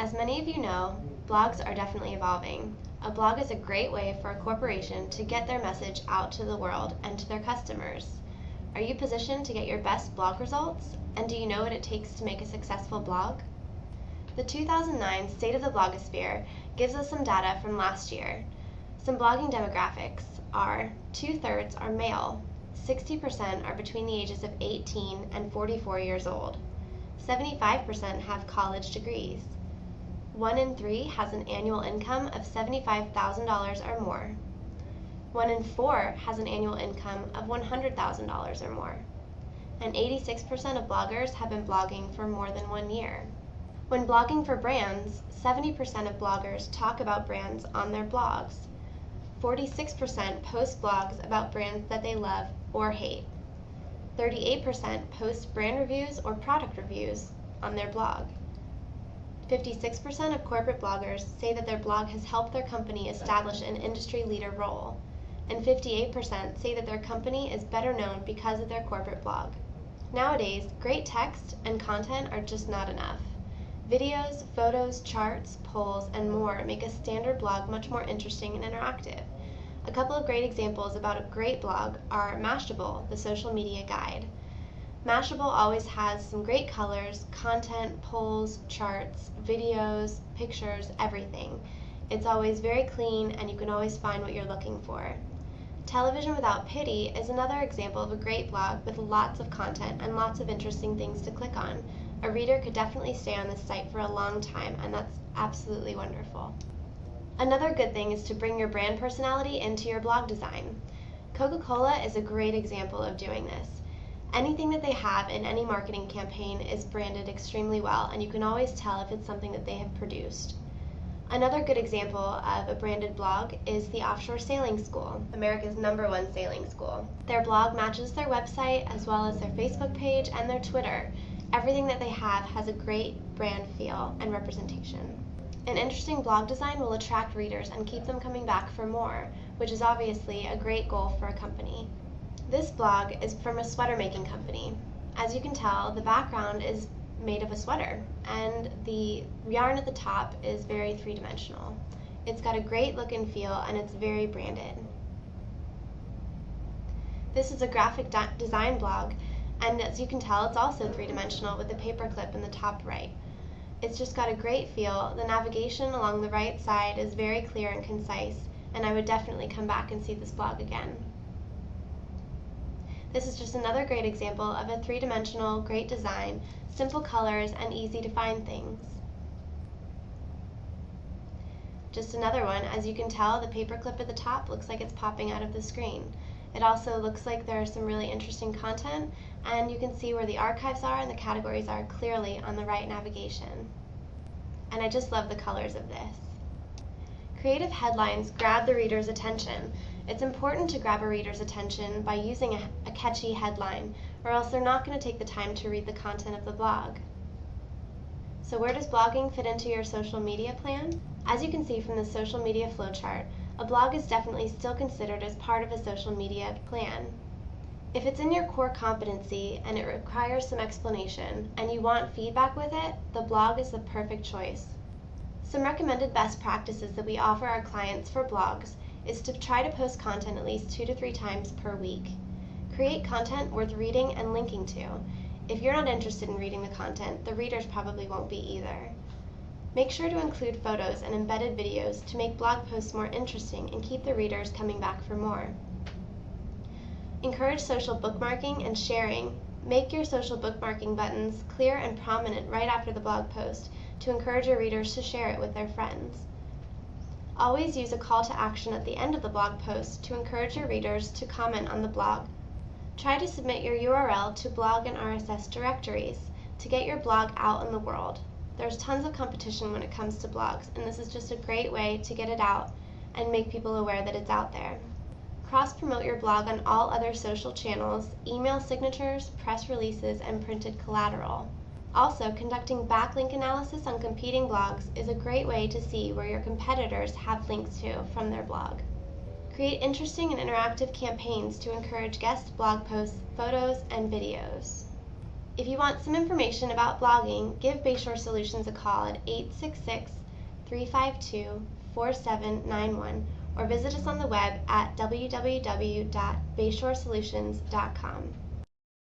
As many of you know, blogs are definitely evolving. A blog is a great way for a corporation to get their message out to the world and to their customers. Are you positioned to get your best blog results? And do you know what it takes to make a successful blog? The 2009 State of the Blogosphere gives us some data from last year. Some blogging demographics are 2/3 are male, 60% are between the ages of 18 and 44 years old, 75% have college degrees, 1 in 3 has an annual income of $75,000 or more, 1 in 4 has an annual income of $100,000 or more, and 86% of bloggers have been blogging for more than 1 year. When blogging for brands, 70% of bloggers talk about brands on their blogs. 46% post blogs about brands that they love or hate. 38% post brand reviews or product reviews on their blog. 56% of corporate bloggers say that their blog has helped their company establish an industry leader role. And 58% say that their company is better known because of their corporate blog. Nowadays, great text and content are just not enough. Videos, photos, charts, polls, and more make a standard blog much more interesting and interactive. A couple of great examples about a great blog are Mashable, the social media guide. Mashable always has some great colors, content, polls, charts, videos, pictures, everything. It's always very clean and you can always find what you're looking for. Television Without Pity is another example of a great blog with lots of content and lots of interesting things to click on. A reader could definitely stay on this site for a long time, and that's absolutely wonderful. Another good thing is to bring your brand personality into your blog design. Coca-Cola is a great example of doing this. Anything that they have in any marketing campaign is branded extremely well, and you can always tell if it's something that they have produced. Another good example of a branded blog is the Offshore Sailing School, America's #1 sailing school. Their blog matches their website as well as their Facebook page and their Twitter. Everything that they have has a great brand feel and representation. An interesting blog design will attract readers and keep them coming back for more, which is obviously a great goal for a company. This blog is from a sweater making company. As you can tell, the background is made of a sweater, and the yarn at the top is very three-dimensional. It's got a great look and feel, and it's very branded. This is a graphic design blog, and as you can tell, it's also three-dimensional with a paperclip in the top right. It's just got a great feel. The navigation along the right side is very clear and concise, and I would definitely come back and see this blog again. This is just another great example of a three-dimensional, great design, simple colors, and easy to find things. Just another one. As you can tell, the paperclip at the top looks like it's popping out of the screen. It also looks like there are some really interesting content, and you can see where the archives are and the categories are clearly on the right navigation. And I just love the colors of this. Creative headlines grab the reader's attention. It's important to grab a reader's attention by using a catchy headline, or else they're not going to take the time to read the content of the blog. So where does blogging fit into your social media plan? As you can see from the social media flowchart, a blog is definitely still considered as part of a social media plan. If it's in your core competency and it requires some explanation and you want feedback with it, the blog is the perfect choice. Some recommended best practices that we offer our clients for blogs is to try to post content at least 2 to 3 times per week. Create content worth reading and linking to. If you're not interested in reading the content, the readers probably won't be either. Make sure to include photos and embedded videos to make blog posts more interesting and keep the readers coming back for more. Encourage social bookmarking and sharing. Make your social bookmarking buttons clear and prominent right after the blog post to encourage your readers to share it with their friends. Always use a call to action at the end of the blog post to encourage your readers to comment on the blog. Try to submit your URL to blog and RSS directories to get your blog out in the world. There's tons of competition when it comes to blogs, and this is just a great way to get it out and make people aware that it's out there. Cross-promote your blog on all other social channels, email signatures, press releases, and printed collateral. Also, conducting backlink analysis on competing blogs is a great way to see where your competitors have links to from their blog. Create interesting and interactive campaigns to encourage guest blog posts, photos, and videos. If you want some information about blogging, give Bayshore Solutions a call at 866-352-4791 or visit us on the web at www.bayshoresolutions.com.